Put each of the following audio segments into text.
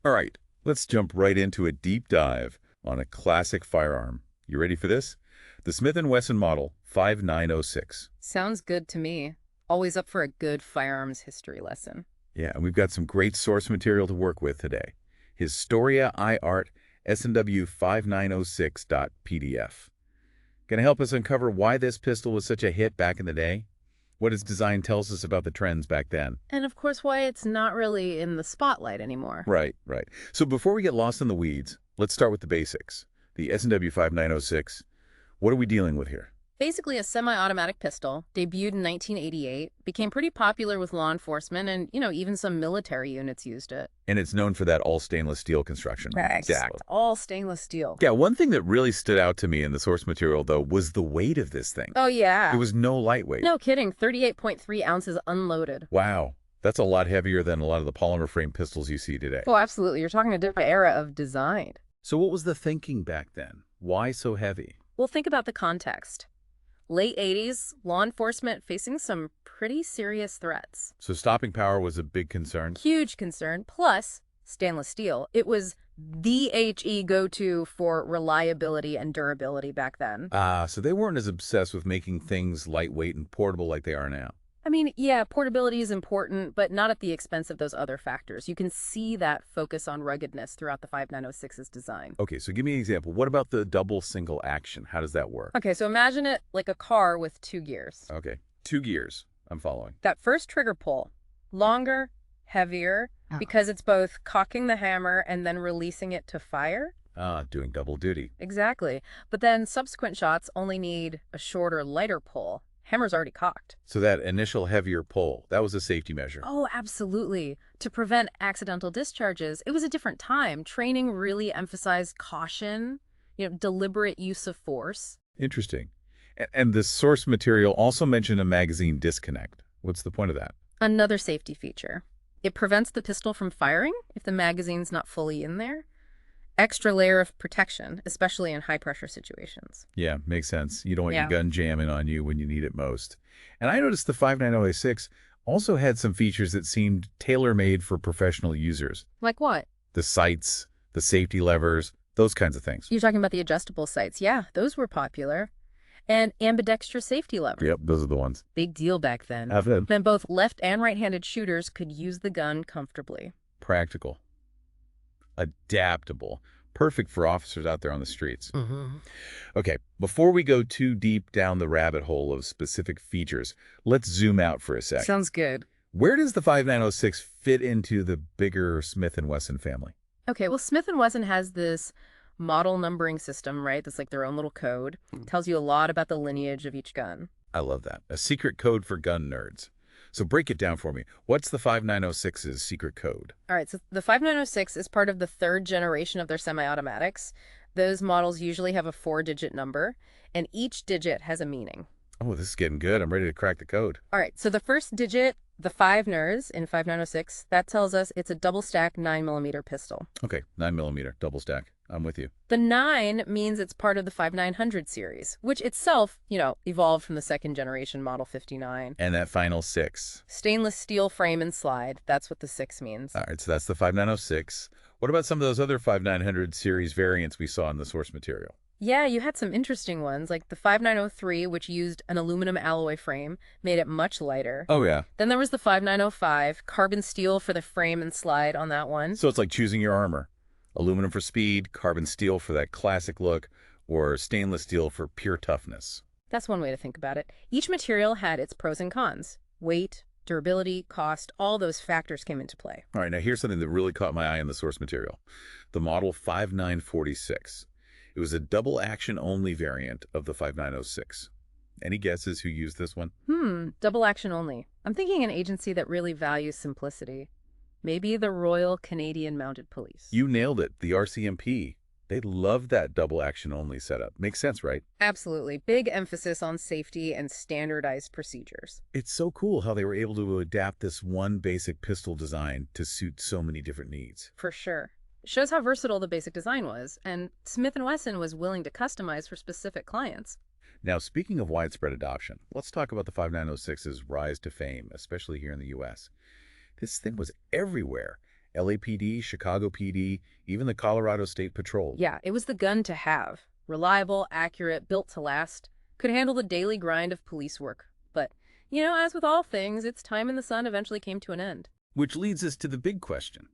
All right, let's jump right into a deep dive on a classic firearm. You ready for this? The Smith&Wesson Model 5906. Sounds good to me. Always up for a good firearms history lesson. Yeah, and we've got some great source material to work with today. Historia iArt SNW 5906.pdf. Going to help us uncover why this pistol was such a hit back in the day, what its design tells us about the trends back then. And of course, why it's not really in the spotlight anymore. Right, right. So before we get lost in the weeds, let's start with the basics. The S&W 5906, what are we dealing with here? Basically, a semi-automatic pistol, debuted in 1988, became pretty popular with law enforcement and, even some military units used it. And it's known for that all stainless steel construction. Exactly. All stainless steel. Yeah, one thing that really stood out to me in the source material, though, was the weight of this thing. Oh, yeah. It was no lightweight. No kidding, 38.3 ounces unloaded. Wow. That's a lot heavier than a lot of the polymer frame pistols you see today. Oh, absolutely. You're talking a different era of design. So what was the thinking back then? Why so heavy? Well, think about the context. Late 80s, law enforcement facing some pretty serious threats. So stopping power was a big concern? Huge concern. Plus, stainless steel. It was the HE go-to for reliability and durability back then. So they weren't as obsessed with making things lightweight and portable like they are now. I mean, yeah, portability is important, but not at the expense of those other factors. You can see that focus on ruggedness throughout the 5906's design. Okay, so give me an example. What about the double single action? How does that work? Okay, so imagine it like a car with 2 gears. Okay, 2 gears. I'm following. That first trigger pull, longer, heavier, because it's both cocking the hammer and then releasing it to fire. Doing double duty. Exactly. But then subsequent shots only need a shorter, lighter pull. Hammer's already cocked. So that initial heavier pull, that was a safety measure. Oh, absolutely. To prevent accidental discharges, it was a different time. Training really emphasized caution, deliberate use of force. Interesting. And the source material also mentioned a magazine disconnect. What's the point of that? Another safety feature. It prevents the pistol from firing if the magazine's not fully in there. Extra layer of protection, especially in high-pressure situations. Yeah, makes sense. You don't want your gun jamming on you when you need it most. And I noticed the 5906 also had some features that seemed tailor-made for professional users. Like what? The sights, the safety levers, those kinds of things. You're talking about the adjustable sights. Yeah, those were popular. And ambidextrous safety levers. Yep, those are the ones. Big deal back then. Then Then both left and right-handed shooters could use the gun comfortably. practical. Adaptable. Perfect for officers out there on the streets. Okay, before we go too deep down the rabbit hole of specific features, let's zoom out for a sec. Sounds good. Where does the 5906 fit into the bigger Smith&Wesson family? Okay, well, Smith&Wesson has this model numbering system, right? That's like their own little code. Tells you a lot about the lineage of each gun. I love that. A secret code for gun nerds. So break it down for me. What's the 5906's secret code? All right, so the 5906 is part of the 3rd generation of their semi-automatics. Those models usually have a 4-digit number, and each digit has a meaning. Oh, this is getting good. I'm ready to crack the code. All right, so the first digit, the 5 ners in 5906, that tells us it's a double-stack 9mm pistol. Okay, 9mm, double stack. I'm with you. The 9 means it's part of the 5900 series, which itself, evolved from the 2nd generation Model 59. And that final 6. Stainless steel frame and slide. That's what the 6 means. All right, so that's the 5906. What about some of those other 5900 series variants we saw in the source material? Yeah, you had some interesting ones, like the 5903, which used an aluminum alloy frame, made it much lighter. Oh, yeah. Then there was the 5905, carbon steel for the frame and slide on that one. So it's like choosing your armor. Aluminum for speed, carbon steel for that classic look, or stainless steel for pure toughness. That's one way to think about it. Each material had its pros and cons. Weight, durability, cost, all those factors came into play. All right, now here's something that really caught my eye in the source material. The Model 5946. It was a double action only variant of the 5906. Any guesses who used this one? Double action only. I'm thinking an agency that really values simplicity. Maybe the Royal Canadian Mounted Police. You nailed it, the RCMP. They love that double action only setup. Makes sense, right? Absolutely. Big emphasis on safety and standardized procedures. It's so cool how they were able to adapt this one basic pistol design to suit so many different needs. For sure. Shows how versatile the basic design was, and Smith&Wesson was willing to customize for specific clients. Now, speaking of widespread adoption, let's talk about the 5906's rise to fame, especially here in the U.S. This thing was everywhere, LAPD, Chicago PD, even the Colorado State Patrol. Yeah, it was the gun to have. Reliable, accurate, built to last. Could handle the daily grind of police work. But, as with all things, its time in the sun eventually came to an end. Which leads us to the big question.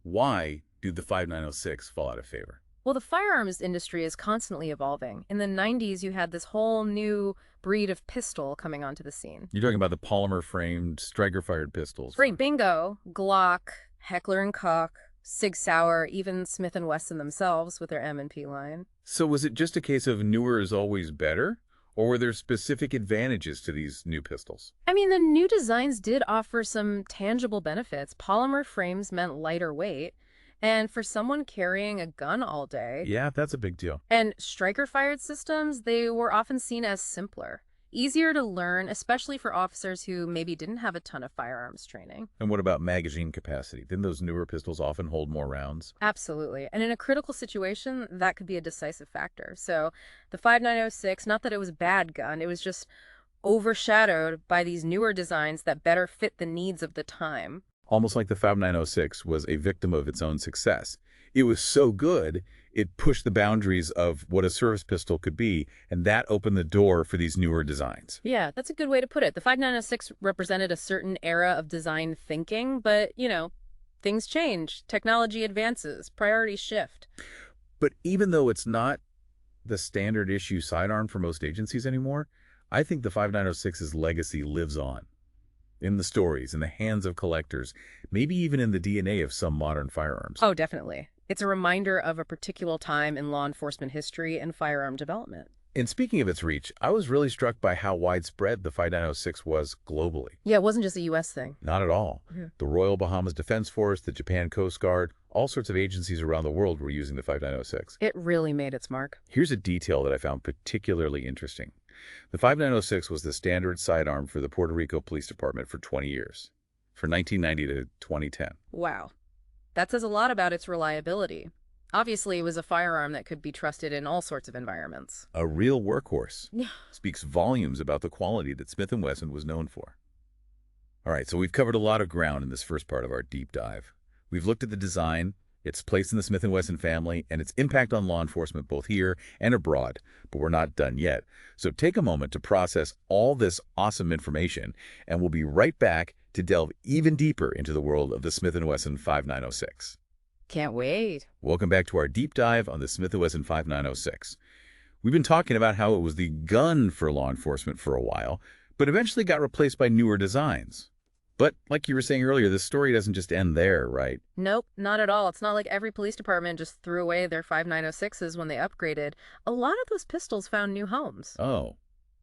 Why did the 5906 fall out of favor? Well, the firearms industry is constantly evolving. In the 90s, you had this whole new breed of pistol coming onto the scene. You're talking about the polymer-framed, striker-fired pistols. Right, bingo. Glock, Heckler & Koch, Sig Sauer, even Smith&Wesson themselves with their M&P line. So was it just a case of newer is always better? Or were there specific advantages to these new pistols? I mean, the new designs did offer some tangible benefits. Polymer frames meant lighter weight. And for someone carrying a gun all day, Yeah, that's a big deal. and striker-fired systems, they were often seen as simpler, easier to learn, especially for officers who maybe didn't have a ton of firearms training. And what about magazine capacity? Didn't those newer pistols often hold more rounds? Absolutely. And in a critical situation, that could be a decisive factor. So the 5906, not that it was a bad gun, it was just overshadowed by these newer designs that better fit the needs of the time. Almost like the 5906 was a victim of its own success. It was so good, it pushed the boundaries of what a service pistol could be, and that opened the door for these newer designs. Yeah, that's a good way to put it. The 5906 represented a certain era of design thinking, but, things change, technology advances, priorities shift. But even though it's not the standard issue sidearm for most agencies anymore, I think the 5906's legacy lives on. In the stories, in the hands of collectors, maybe even in the DNA of some modern firearms. Oh, definitely. It's a reminder of a particular time in law enforcement history and firearm development. And speaking of its reach, I was really struck by how widespread the 5906 was globally. Yeah, it wasn't just a U.S. thing. Not at all. Mhm. The Royal Bahamas Defense Force, the Japan Coast Guard, all sorts of agencies around the world were using the 5906. It really made its mark. Here's a detail that I found particularly interesting. The 5906 was the standard sidearm for the Puerto Rico Police Department for 20 years, from 1990 to 2010. Wow. That says a lot about its reliability. Obviously, it was a firearm that could be trusted in all sorts of environments. A real workhorse. Yeah. Speaks volumes about the quality that Smith&Wesson was known for. All right, so we've covered a lot of ground in this first part of our deep dive. We've looked at the design, its place in the Smith&Wesson family, and its impact on law enforcement both here and abroad, but we're not done yet. So take a moment to process all this awesome information, and we'll be right back to delve even deeper into the world of the Smith&Wesson 5906. Can't wait. Welcome back to our deep dive on the Smith&Wesson 5906. We've been talking about how it was the gun for law enforcement for a while, but eventually got replaced by newer designs. But like you were saying earlier, this story doesn't just end there, right? Nope, not at all. It's not like every police department just threw away their 5906s when they upgraded. A lot of those pistols found new homes. Oh,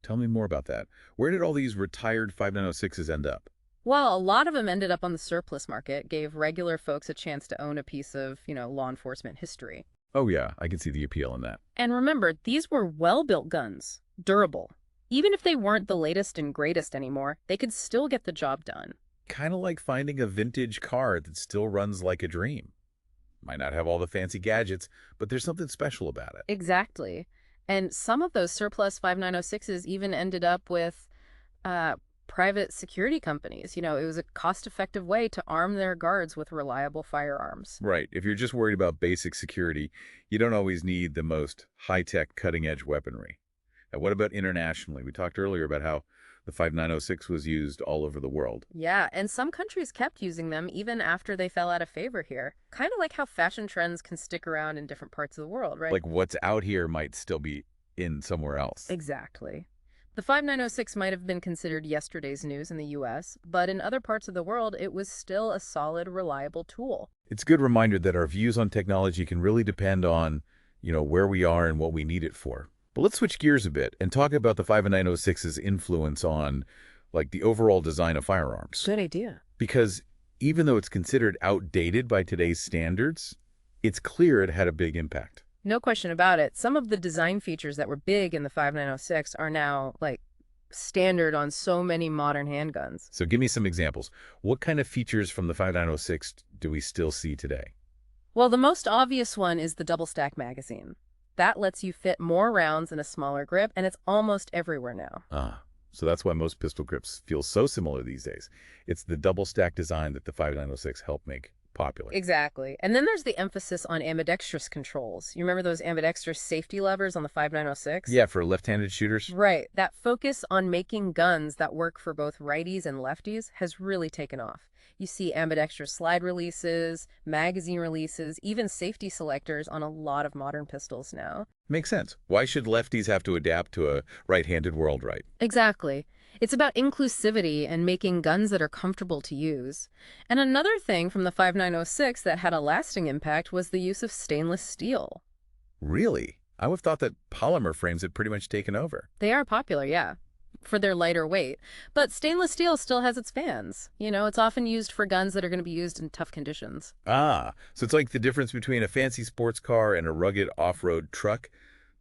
tell me more about that. Where did all these retired 5906s end up? Well, a lot of them ended up on the surplus market, gave regular folks a chance to own a piece of, law enforcement history. Oh yeah, I can see the appeal in that. And remember, these were well-built guns, durable. Even if they weren't the latest and greatest anymore, they could still get the job done. Kind of like finding a vintage car that still runs like a dream. Might not have all the fancy gadgets, but there's something special about it. Exactly. And some of those surplus 5906s even ended up with private security companies. It was a cost-effective way to arm their guards with reliable firearms. Right. If you're just worried about basic security, you don't always need the most high-tech, cutting-edge weaponry. Now, what about internationally? We talked earlier about how the 5906 was used all over the world. Yeah, and some countries kept using them even after they fell out of favor here. Kind of like how fashion trends can stick around in different parts of the world, right? Like what's out here might still be in somewhere else. Exactly. The 5906 might have been considered yesterday's news in the U.S., but in other parts of the world, it was still a solid, reliable tool. It's a good reminder that our views on technology can really depend on, where we are and what we need it for. But let's switch gears a bit and talk about the 5906's influence on, the overall design of firearms. Good idea. Because even though it's considered outdated by today's standards, it's clear it had a big impact. No question about it. Some of the design features that were big in the 5906 are now, standard on so many modern handguns. So give me some examples. What kind of features from the 5906 do we still see today? Well, the most obvious one is the double-stack magazine. That lets you fit more rounds in a smaller grip, and it's almost everywhere now. So that's why most pistol grips feel so similar these days. It's the double stack design that the 5906 helped make popular. Exactly. And then there's the emphasis on ambidextrous controls. You remember those ambidextrous safety levers on the 5906? Yeah, for left-handed shooters. Right. That focus on making guns that work for both righties and lefties has really taken off. You see ambidextrous slide releases, magazine releases, even safety selectors on a lot of modern pistols now. Makes sense. Why should lefties have to adapt to a right-handed world, right? Exactly. It's about inclusivity and making guns that are comfortable to use. And another thing from the 5906 that had a lasting impact was the use of stainless steel. Really? I would have thought that polymer frames had pretty much taken over. They are popular, yeah, for their lighter weight. But stainless steel still has its fans. You know, it's often used for guns that are going to be used in tough conditions. Ah, so it's like the difference between a fancy sports car and a rugged off-road truck.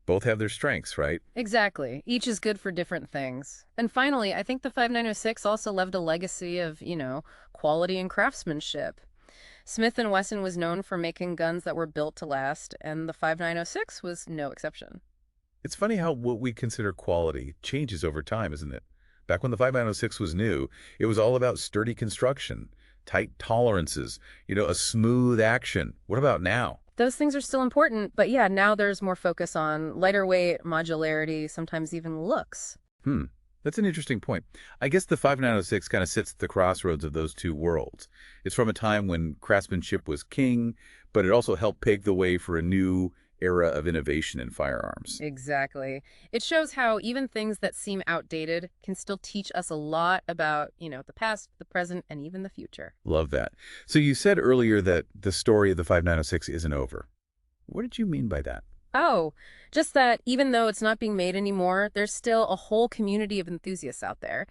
Both have their strengths, right? Exactly. Each is good for different things. And finally, I think the 5906 also left a legacy of, quality and craftsmanship. Smith&Wesson was known for making guns that were built to last, and the 5906 was no exception. It's funny how what we consider quality changes over time, isn't it? Back when the 5906 was new, it was all about sturdy construction, tight tolerances, a smooth action. What about now? Those things are still important, but yeah, now there's more focus on lighter weight, modularity, sometimes even looks. That's an interesting point. I guess the 5906 kind of sits at the crossroads of those two worlds. It's from a time when craftsmanship was king, but it also helped pave the way for a new era of innovation in firearms. Exactly. It shows how even things that seem outdated can still teach us a lot about, the past, the present, and even the future. Love that. So you said earlier that the story of the 5906 isn't over. What did you mean by that? Oh, just that even though it's not being made anymore, there's still a whole community of enthusiasts out there.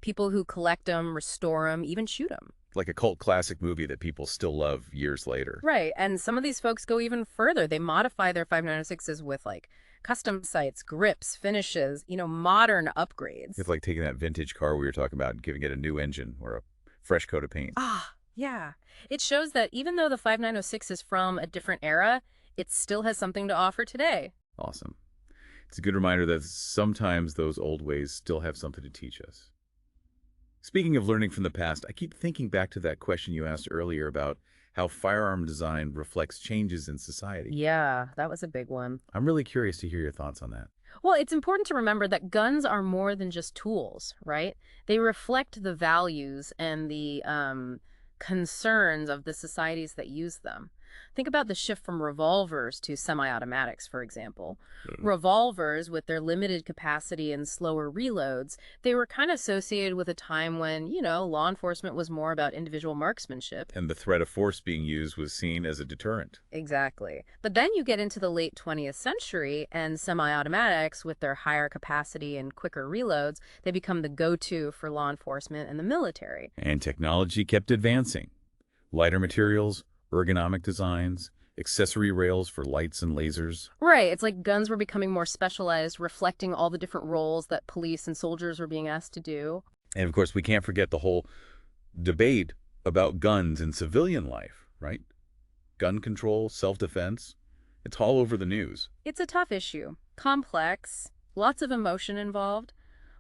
People who collect them, restore them, even shoot them. Like a cult classic movie that people still love years later. Right. And some of these folks go even further. They modify their 5906s with custom sights, grips, finishes, modern upgrades. It's like taking that vintage car we were talking about and giving it a new engine or a fresh coat of paint. Ah, yeah. It shows that even though the 5906 is from a different era, it still has something to offer today. Awesome. It's a good reminder that sometimes those old ways still have something to teach us. Speaking of learning from the past, I keep thinking back to that question you asked earlier about how firearm design reflects changes in society. Yeah, that was a big one. I'm really curious to hear your thoughts on that. Well, it's important to remember that guns are more than just tools, right? They reflect the values and the concerns of the societies that use them. Think about the shift from revolvers to semi-automatics, for example. Revolvers, with their limited capacity and slower reloads, they were kind of associated with a time when, law enforcement was more about individual marksmanship. And the threat of force being used was seen as a deterrent. Exactly. But then you get into the late 20th century, and semi-automatics, with their higher capacity and quicker reloads, they become the go-to for law enforcement and the military. And technology kept advancing. Lighter materials, ergonomic designs, accessory rails for lights and lasers. Right. It's like guns were becoming more specialized, reflecting all the different roles that police and soldiers were being asked to do. And of course, we can't forget the whole debate about guns in civilian life, right? Gun control, self-defense, it's all over the news. It's a tough issue, complex, lots of emotion involved.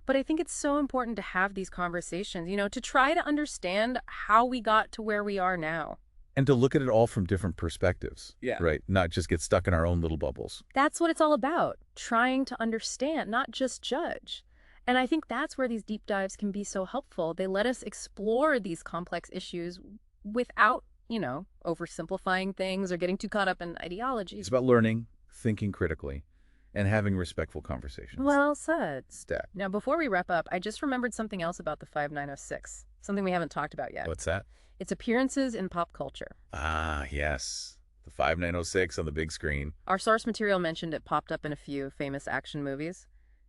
But I think it's so important to have these conversations, to try to understand how we got to where we are now. And to look at it all from different perspectives. Yeah. Right? Not just get stuck in our own little bubbles. That's what it's all about, trying to understand, not just judge. And I think that's where these deep dives can be so helpful. They let us explore these complex issues without, oversimplifying things or getting too caught up in ideologies. It's about learning, thinking critically, and having respectful conversations. Well said. Stack. Now, before we wrap up, I just remembered something else about the 5906, something we haven't talked about yet. What's that? Its appearances in pop culture. Ah, yes. The 5906 on the big screen. Our source material mentioned it popped up in a few famous action movies.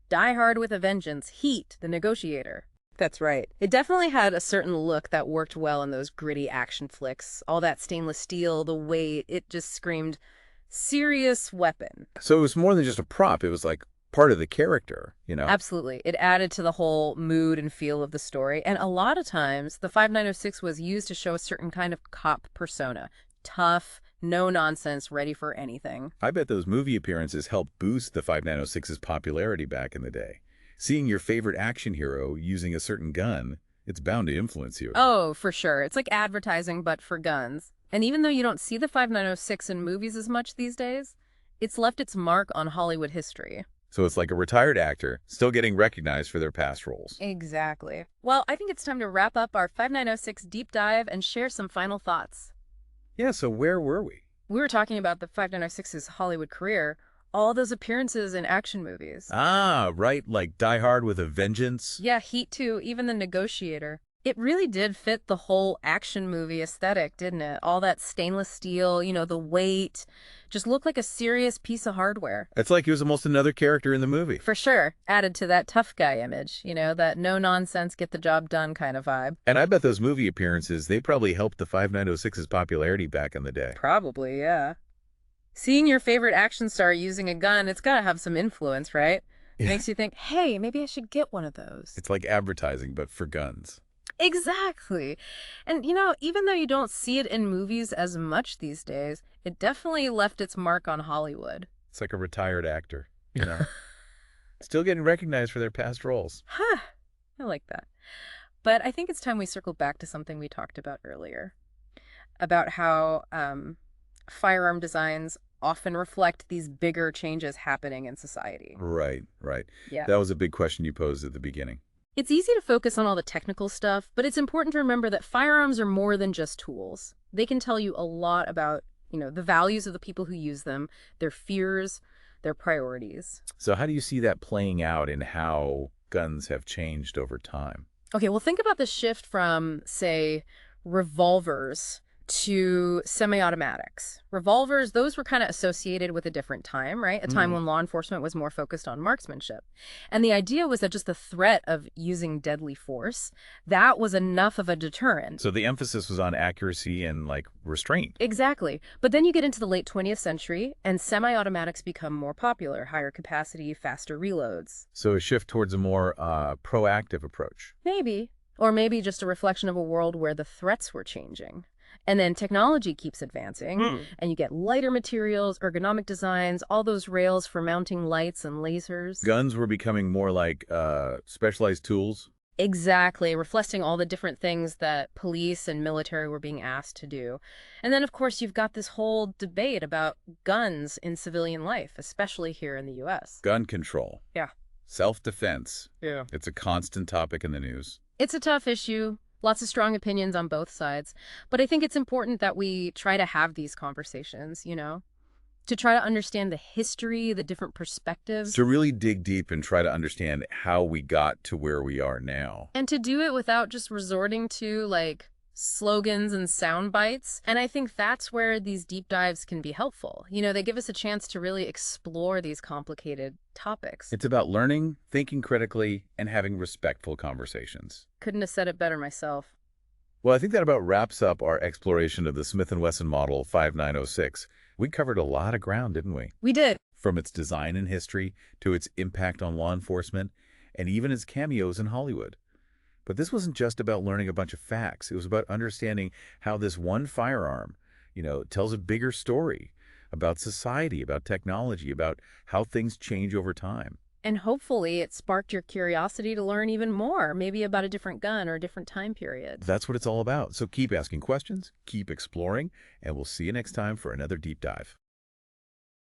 Die Hard with a Vengeance, Heat, The Negotiator. That's right. It definitely had a certain look that worked well in those gritty action flicks. All that stainless steel, the weight, it just screamed serious weapon. So it was more than just a prop. It was like part of the character, Absolutely. It added to the whole mood and feel of the story. And a lot of times, the 5906 was used to show a certain kind of cop persona. Tough, no nonsense, ready for anything. I bet those movie appearances helped boost the 5906's popularity back in the day. Seeing your favorite action hero using a certain gun, it's bound to influence you. Oh, for sure. It's like advertising, but for guns. And even though you don't see the 5906 in movies as much these days, it's left its mark on Hollywood history. So it's like a retired actor still getting recognized for their past roles. Exactly. Well, I think it's time to wrap up our 5906 deep dive and share some final thoughts. Yeah, so where were we? We were talking about the 5906's Hollywood career, all those appearances in action movies. Ah, right, like Die Hard with a Vengeance. Yeah, Heat 2, even The Negotiator. It really did fit the whole action movie aesthetic, didn't it? All that stainless steel, the weight, just looked like a serious piece of hardware. It's like he was almost another character in the movie. For sure, added to that tough guy image, that no-nonsense, get-the-job-done kind of vibe. And I bet those movie appearances, they probably helped the 5906's popularity back in the day. Probably, yeah. Seeing your favorite action star using a gun, it's got to have some influence, right? It makes you think, hey, maybe I should get one of those. It's like advertising, but for guns. Exactly. And, even though you don't see it in movies as much these days, it definitely left its mark on Hollywood. It's like a retired actor, Still getting recognized for their past roles. Huh. I like that. But I think it's time we circle back to something we talked about earlier, about how firearm designs often reflect these bigger changes happening in society. Right, right. Yeah. That was a big question you posed at the beginning. It's easy to focus on all the technical stuff, but it's important to remember that firearms are more than just tools. They can tell you a lot about, the values of the people who use them, their fears, their priorities. So how do you see that playing out in how guns have changed over time? Okay, well, think about the shift from, say, revolvers to semi-automatics. Revolvers, those were kind of associated with a different time, right? A time when law enforcement was more focused on marksmanship. And the idea was that just the threat of using deadly force, that was enough of a deterrent. So the emphasis was on accuracy and, restraint. Exactly. But then you get into the late 20th century, and semi-automatics become more popular, higher capacity, faster reloads. So a shift towards a more proactive approach. Maybe. Or maybe just a reflection of a world where the threats were changing. And then technology keeps advancing, and you get lighter materials, ergonomic designs, all those rails for mounting lights and lasers. Guns were becoming more like specialized tools. Exactly, reflecting all the different things that police and military were being asked to do. And then, of course, you've got this whole debate about guns in civilian life, especially here in the U.S. Gun control. Yeah. Self-defense. Yeah. It's a constant topic in the news. It's a tough issue. Lots of strong opinions on both sides. But I think it's important that we try to have these conversations, to try to understand the history, the different perspectives. To really dig deep and try to understand how we got to where we are now. And to do it without just resorting to, slogans and sound bites. And I think that's where these deep dives can be helpful. They give us a chance to really explore these complicated topics. It's about learning, thinking critically, and having respectful conversations. Couldn't have said it better myself. Well, I think that about wraps up our exploration of the Smith&Wesson Model 5906. We covered a lot of ground, didn't we? We did. From its design and history to its impact on law enforcement and even its cameos in Hollywood. But this wasn't just about learning a bunch of facts. It was about understanding how this one firearm, tells a bigger story about society, about technology, about how things change over time. And hopefully it sparked your curiosity to learn even more, maybe about a different gun or a different time period. That's what it's all about. So keep asking questions, keep exploring, and we'll see you next time for another deep dive.